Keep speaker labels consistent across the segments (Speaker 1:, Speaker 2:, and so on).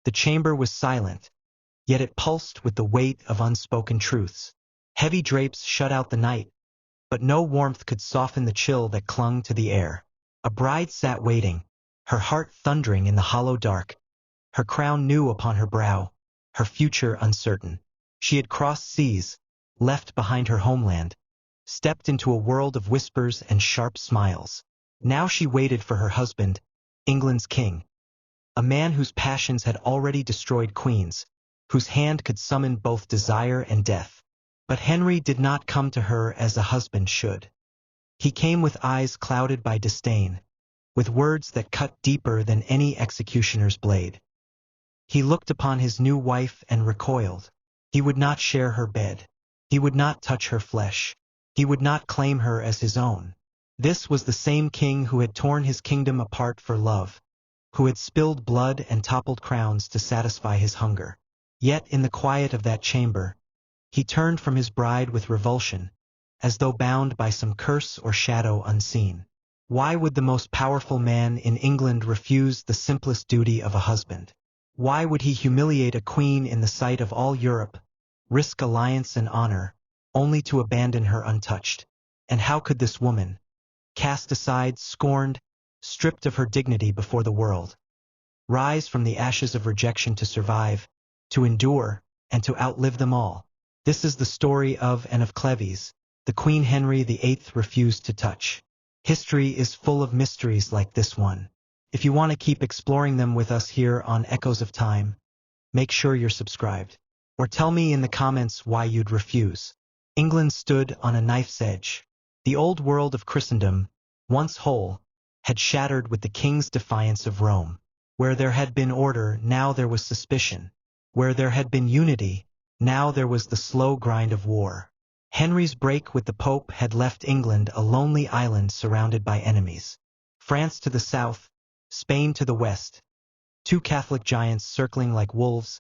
Speaker 1: The chamber was silent, yet it pulsed with the weight of unspoken truths. Heavy drapes shut out the night, but no warmth could soften the chill that clung to the air. A bride sat waiting, her heart thundering in the hollow dark, her crown new upon her brow, her future uncertain. She had crossed seas, left behind her homeland, stepped into a world of whispers and sharp smiles. Now she waited for her husband, England's king, a man whose passions had already destroyed queens, whose hand could summon both desire and death. But Henry did not come to her as a husband should. He came with eyes clouded by disdain, with words that cut deeper than any executioner's blade. He looked upon his new wife and recoiled. He would not share her bed. He would not touch her flesh. He would not claim her as his own. This was the same king who had torn his kingdom apart for love, who had spilled blood and toppled crowns to satisfy his hunger. Yet in the quiet of that chamber, he turned from his bride with revulsion, as though bound by some curse or shadow unseen. Why would the most powerful man in England refuse the simplest duty of a husband? Why would he humiliate a queen in the sight of all Europe, risk alliance and honor, only to abandon her untouched? And how could this woman, cast aside, scorned, stripped of her dignity before the world, rise from the ashes of rejection to survive, to endure, and to outlive them all? This is the story of and of Cleves, the Queen Henry VIII refused to touch. History is full of mysteries like this one. If you want to keep exploring them with us here on Echoes of Time, make sure you're subscribed. Or tell me in the comments why you'd refuse. England stood on a knife's edge. The old world of Christendom, once whole, had shattered with the king's defiance of Rome. Where there had been order, now there was suspicion. Where there had been unity, now there was the slow grind of war. Henry's break with the Pope had left England a lonely island surrounded by enemies. France to the south, Spain to the west, two Catholic giants circling like wolves,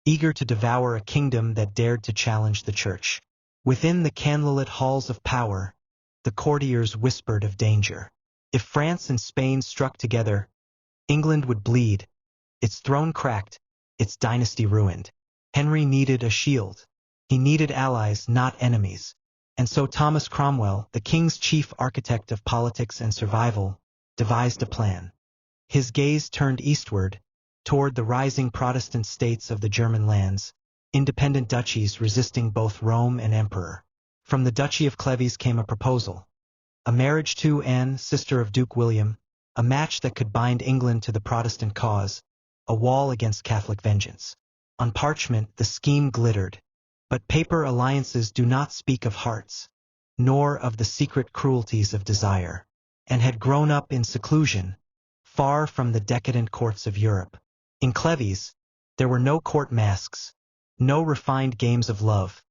Speaker 1: eager to devour a kingdom that dared to challenge the Church. Within the candlelit halls of power, the courtiers whispered of danger. If France and Spain struck together, England would bleed, its throne cracked, its dynasty ruined. Henry needed a shield. He needed allies, not enemies. And so Thomas Cromwell, the king's chief architect of politics and survival, devised a plan. His gaze turned eastward, toward the rising Protestant states of the German lands, independent duchies resisting both Rome and Emperor. From the Duchy of Cleves came a proposal. A marriage to Anne, sister of Duke William, a match that could bind England to the Protestant cause, a wall against Catholic vengeance. On parchment, the scheme glittered. But paper alliances do not speak of hearts, nor of the secret cruelties of desire, and had grown up in seclusion, far from the decadent courts of Europe. In Cleves, there were no court masks, no refined games of love,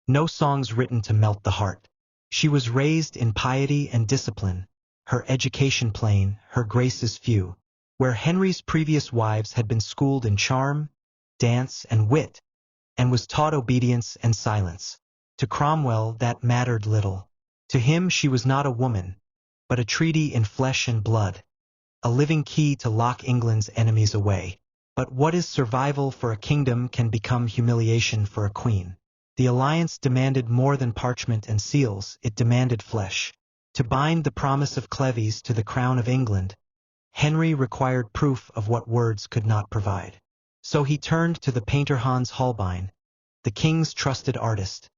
Speaker 1: no songs written to melt the heart. She was raised in piety and discipline, her education plain, her graces few. Where Henry's previous wives had been schooled in charm, dance, and wit, and was taught obedience and silence. To Cromwell that mattered little. To him she was not a woman, but a treaty in flesh and blood, a living key to lock England's enemies away. But what is survival for a kingdom can become humiliation for a queen. The alliance demanded more than parchment and seals, it demanded flesh. To bind the promise of Cleves to the crown of England, Henry required proof of what words could not provide. So he turned to the painter Hans Holbein, the king's trusted artist,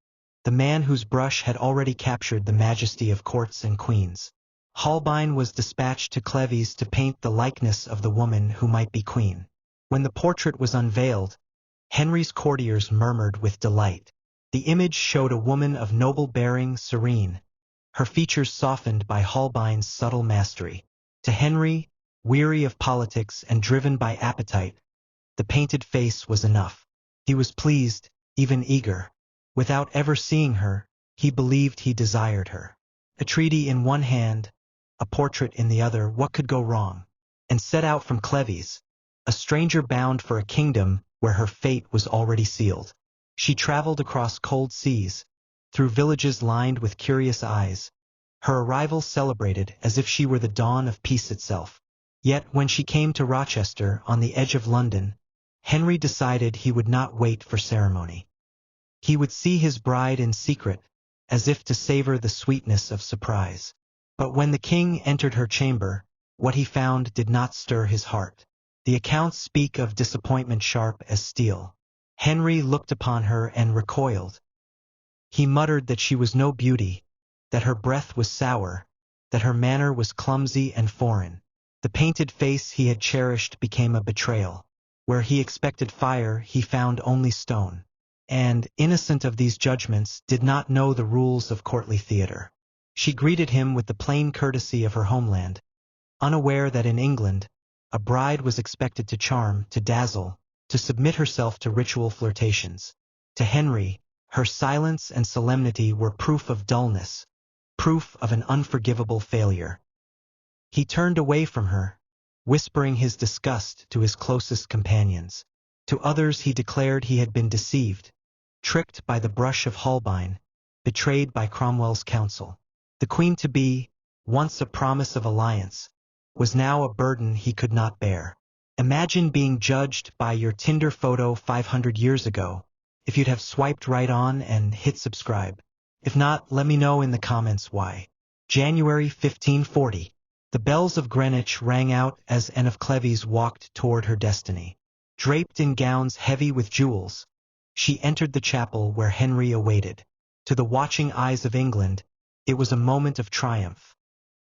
Speaker 1: the man whose brush had already captured the majesty of courts and queens. Holbein was dispatched to Cleves to paint the likeness of the woman who might be queen. When the portrait was unveiled, Henry's courtiers murmured with delight. The image showed a woman of noble bearing, serene, her features softened by Holbein's subtle mastery. To Henry, weary of politics and driven by appetite, the painted face was enough. He was pleased, even eager. Without ever seeing her, he believed he desired her. A treaty in one hand, a portrait in the other, what could go wrong? And set out from Cleves, a stranger bound for a kingdom where her fate was already sealed. She traveled across cold seas, through villages lined with curious eyes, her arrival celebrated as if she were the dawn of peace itself. Yet when she came to Rochester, on the edge of London, Henry decided he would not wait for ceremony. He would see his bride in secret, as if to savor the sweetness of surprise. But when the king entered her chamber, what he found did not stir his heart. The accounts speak of disappointment sharp as steel. Henry looked upon her and recoiled. He muttered that she was no beauty, that her breath was sour, that her manner was clumsy and foreign. The painted face he had cherished became a betrayal. Where he expected fire, he found only stone. And, innocent of these judgments, did not know the rules of courtly theater. She greeted him with the plain courtesy of her homeland, unaware that in England, a bride was expected to charm, to dazzle, to submit herself to ritual flirtations. To Henry, her silence and solemnity were proof of dullness, proof of an unforgivable failure. He turned away from her, whispering his disgust to his closest companions. To others he declared he had been deceived, tricked by the brush of Holbein, betrayed by Cromwell's counsel. The queen-to-be, once a promise of alliance, was now a burden he could not bear. Imagine being judged by your Tinder photo 500 years ago. If you'd have swiped right on and hit subscribe. If not, let me know in the comments why. January 1540. The bells of Greenwich rang out as Anne of Cleves walked toward her destiny. Draped in gowns heavy with jewels, she entered the chapel where Henry awaited. To the watching eyes of England, it was a moment of triumph.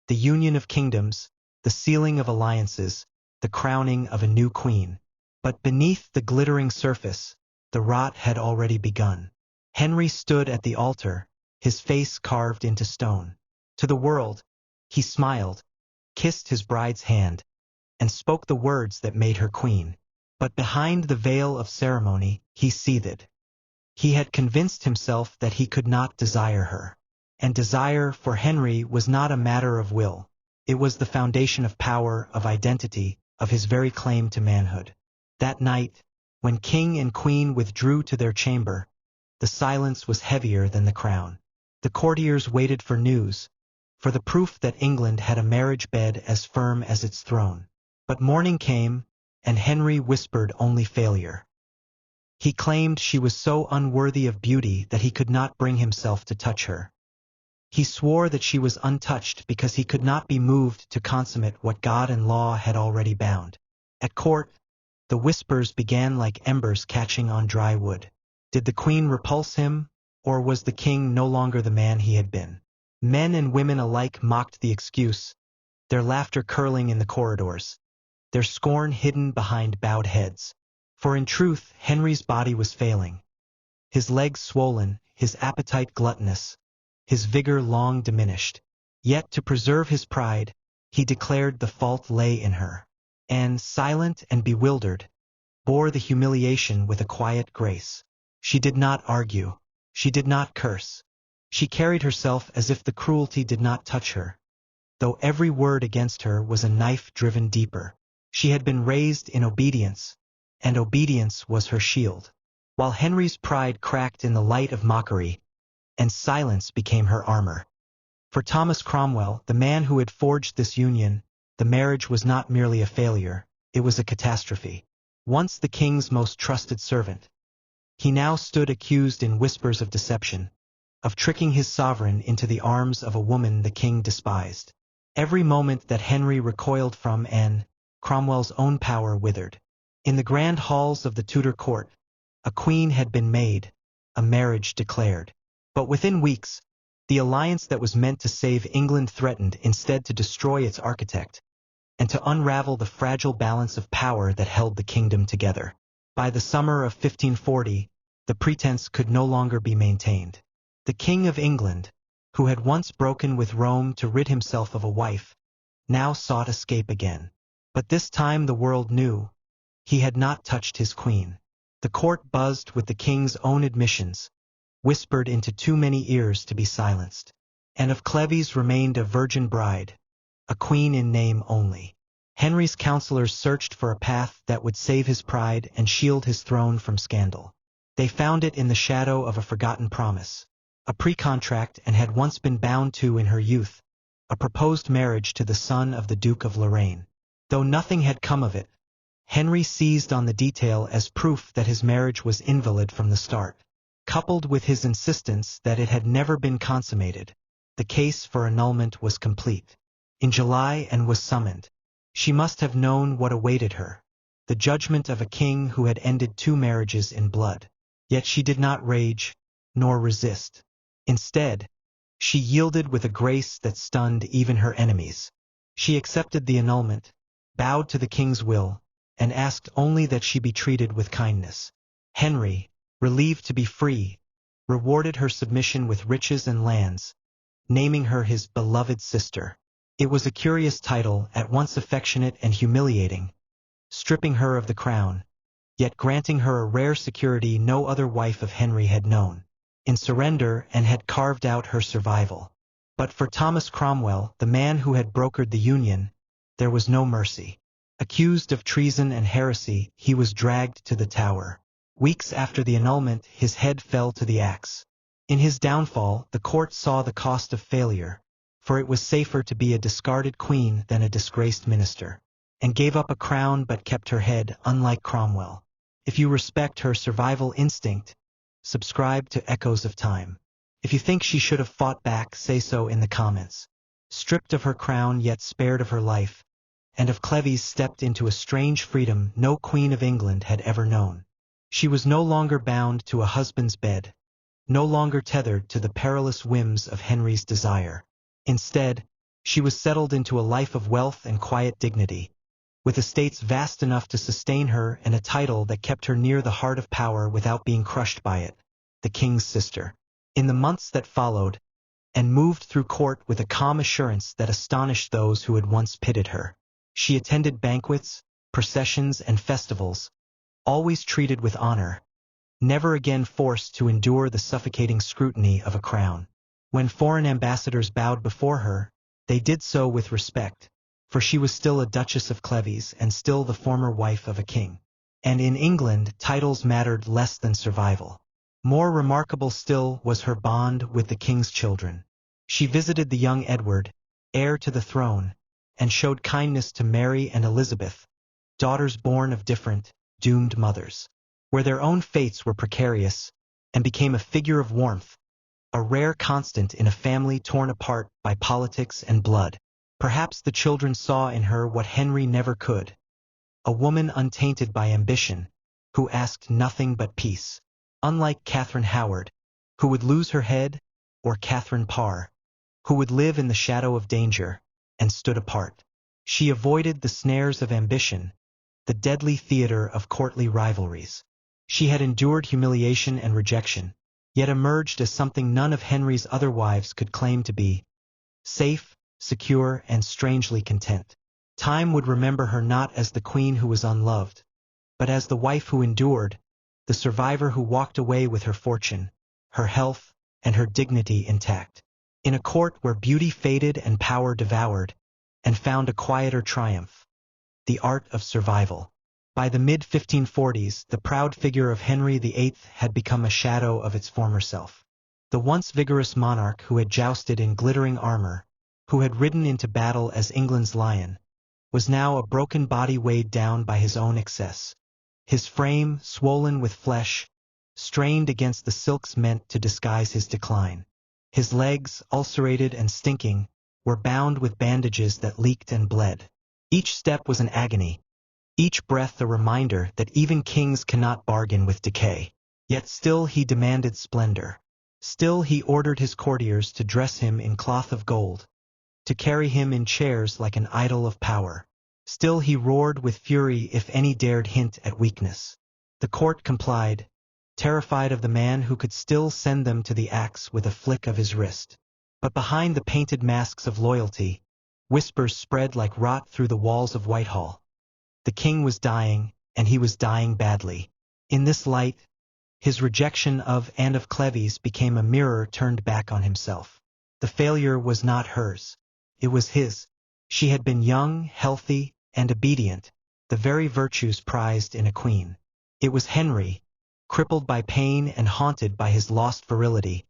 Speaker 1: The union of kingdoms, the sealing of alliances, the crowning of a new queen. But beneath the glittering surface, the rot had already begun. Henry stood at the altar, his face carved into stone. To the world, he smiled, kissed his bride's hand, and spoke the words that made her queen. But behind the veil of ceremony, he seethed. He had convinced himself that he could not desire her. And desire, for Henry, was not a matter of will. It was the foundation of power, of identity, of his very claim to manhood. That night, when king and queen withdrew to their chamber, the silence was heavier than the crown. The courtiers waited for news, for the proof that England had a marriage bed as firm as its throne. But morning came, and Henry whispered only failure. He claimed she was so unworthy of beauty that he could not bring himself to touch her. He swore that she was untouched because he could not be moved to consummate what God and law had already bound. At court, the whispers began like embers catching on dry wood. Did the queen repulse him, or was the king no longer the man he had been? Men and women alike mocked the excuse, their laughter curling in the corridors, their scorn hidden behind bowed heads. For in truth, Henry's body was failing. His legs swollen, his appetite gluttonous, his vigor long diminished. Yet to preserve his pride, he declared the fault lay in her. And, silent and bewildered, bore the humiliation with a quiet grace. She did not argue. She did not curse. She carried herself as if the cruelty did not touch her, though every word against her was a knife driven deeper. She had been raised in obedience, and obedience was her shield. While Henry's pride cracked in the light of mockery, and silence became her armor. For Thomas Cromwell, the man who had forged this union, the marriage was not merely a failure, it was a catastrophe. Once the king's most trusted servant, he now stood accused in whispers of deception, of tricking his sovereign into the arms of a woman the king despised. Every moment that Henry recoiled from Anne, Cromwell's own power withered. In the grand halls of the Tudor court, a queen had been made, a marriage declared. But within weeks, the alliance that was meant to save England threatened instead to destroy its architect, and to unravel the fragile balance of power that held the kingdom together. By the summer of 1540, the pretense could no longer be maintained. The King of England, who had once broken with Rome to rid himself of a wife, now sought escape again. But this time the world knew he had not touched his queen. The court buzzed with the king's own admissions, whispered into too many ears to be silenced. Anne of Cleves remained a virgin bride, a queen in name only. Henry's counselors searched for a path that would save his pride and shield his throne from scandal. They found it in the shadow of a forgotten promise, a pre-contract Anne had once been bound to in her youth, a proposed marriage to the son of the Duke of Lorraine. Though nothing had come of it, Henry seized on the detail as proof that his marriage was invalid from the start. Coupled with his insistence that it had never been consummated, the case for annulment was complete. In July and was summoned. She must have known what awaited her, the judgment of a king who had ended 2 marriages in blood. Yet she did not rage, nor resist. Instead, she yielded with a grace that stunned even her enemies. She accepted the annulment, bowed to the king's will, and asked only that she be treated with kindness. Henry, relieved to be free, rewarded her submission with riches and lands, naming her his beloved sister. It was a curious title, at once affectionate and humiliating, stripping her of the crown, yet granting her a rare security no other wife of Henry had known, in surrender, and had carved out her survival. But for Thomas Cromwell, the man who had brokered the union, there was no mercy. Accused of treason and heresy, he was dragged to the Tower. Weeks after the annulment, his head fell to the axe. In his downfall, the court saw the cost of failure, for it was safer to be a discarded queen than a disgraced minister, and gave up a crown but kept her head, unlike Cromwell. If you respect her survival instinct, subscribe to Echoes of Time. If you think she should have fought back, say so in the comments. Stripped of her crown yet spared of her life, and of Cleves stepped into a strange freedom no Queen of England had ever known. She was no longer bound to a husband's bed, no longer tethered to the perilous whims of Henry's desire. Instead, she was settled into a life of wealth and quiet dignity, with estates vast enough to sustain her and a title that kept her near the heart of power without being crushed by it, the king's sister. In the months that followed, and moved through court with a calm assurance that astonished those who had once pitied her, she attended banquets, processions, and festivals, always treated with honor, never again forced to endure the suffocating scrutiny of a crown. When foreign ambassadors bowed before her, they did so with respect, for she was still a Duchess of Cleves and still the former wife of a king. And in England, titles mattered less than survival. More remarkable still was her bond with the king's children. She visited the young Edward, heir to the throne, and showed kindness to Mary and Elizabeth, daughters born of different, doomed mothers, where their own fates were precarious, and became a figure of warmth, a rare constant in a family torn apart by politics and blood. Perhaps the children saw in her what Henry never could, a woman untainted by ambition, who asked nothing but peace. Unlike Catherine Howard, who would lose her head, or Catherine Parr, who would live in the shadow of danger, and stood apart. She avoided the snares of ambition, the deadly theater of courtly rivalries. She had endured humiliation and rejection, yet emerged as something none of Henry's other wives could claim to be: safe, secure, and strangely content. Time would remember her not as the queen who was unloved, but as the wife who endured, the survivor who walked away with her fortune, her health, and her dignity intact. In a court where beauty faded and power devoured, and found a quieter triumph, the art of survival. By the mid-1540s, the proud figure of Henry VIII had become a shadow of its former self. The once vigorous monarch who had jousted in glittering armor, who had ridden into battle as England's lion, was now a broken body weighed down by his own excess. His frame, swollen with flesh, strained against the silks meant to disguise his decline. His legs, ulcerated and stinking, were bound with bandages that leaked and bled. Each step was an agony, each breath a reminder that even kings cannot bargain with decay. Yet still he demanded splendor. Still he ordered his courtiers to dress him in cloth of gold, to carry him in chairs like an idol of power. Still he roared with fury if any dared hint at weakness. The court complied, terrified of the man who could still send them to the axe with a flick of his wrist. But behind the painted masks of loyalty, whispers spread like rot through the walls of Whitehall. The king was dying, and he was dying badly. In this light, his rejection of and of Cleves became a mirror turned back on himself. The failure was not hers. It was his. She had been young, healthy, and obedient, the very virtues prized in a queen. It was Henry, crippled by pain and haunted by his lost virility,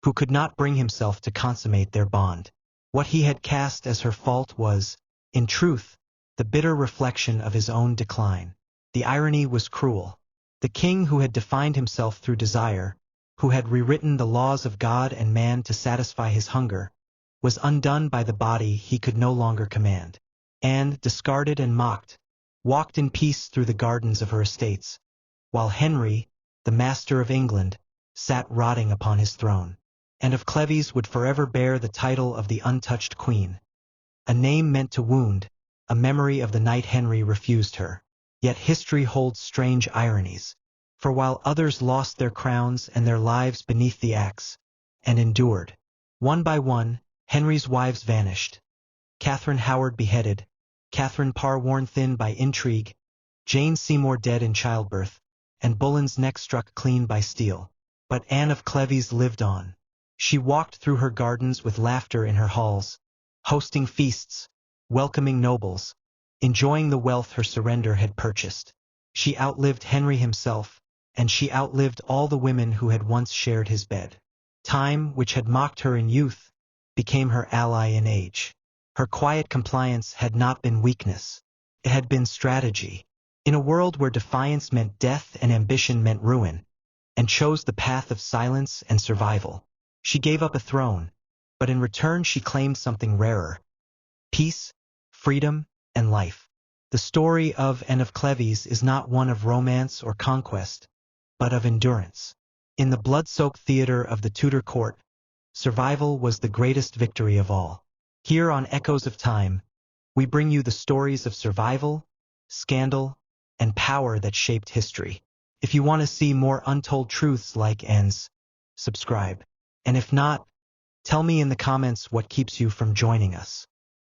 Speaker 1: who could not bring himself to consummate their bond. What he had cast as her fault was, in truth, the bitter reflection of his own decline. The irony was cruel. The king who had defined himself through desire, who had rewritten the laws of God and man to satisfy his hunger, was undone by the body he could no longer command. Anne, discarded and mocked, walked in peace through the gardens of her estates, while Henry, the master of England, sat rotting upon his throne. And of Cleves would forever bear the title of the untouched queen. A name meant to wound, a memory of the night Henry refused her. Yet history holds strange ironies. For while others lost their crowns and their lives beneath the axe, and endured, one by one, Henry's wives vanished. Catherine Howard beheaded, Catherine Parr worn thin by intrigue, Jane Seymour dead in childbirth, and Boleyn's neck struck clean by steel. But Anne of Cleves lived on. She walked through her gardens with laughter in her halls, hosting feasts, welcoming nobles, enjoying the wealth her surrender had purchased. She outlived Henry himself, and she outlived all the women who had once shared his bed. Time, which had mocked her in youth, became her ally in age. Her quiet compliance had not been weakness. It had been strategy. In a world where defiance meant death and ambition meant ruin, and chose the path of silence and survival, she gave up a throne, but in return she claimed something rarer: peace, freedom, and life. The story of Anne of Cleves is not one of romance or conquest, but of endurance. In the blood-soaked theater of the Tudor court, survival was the greatest victory of all. Here on Echoes of Time, we bring you the stories of survival, scandal, and power that shaped history. If you want to see more untold truths like Anne's, subscribe. And if not, tell me in the comments what keeps you from joining us.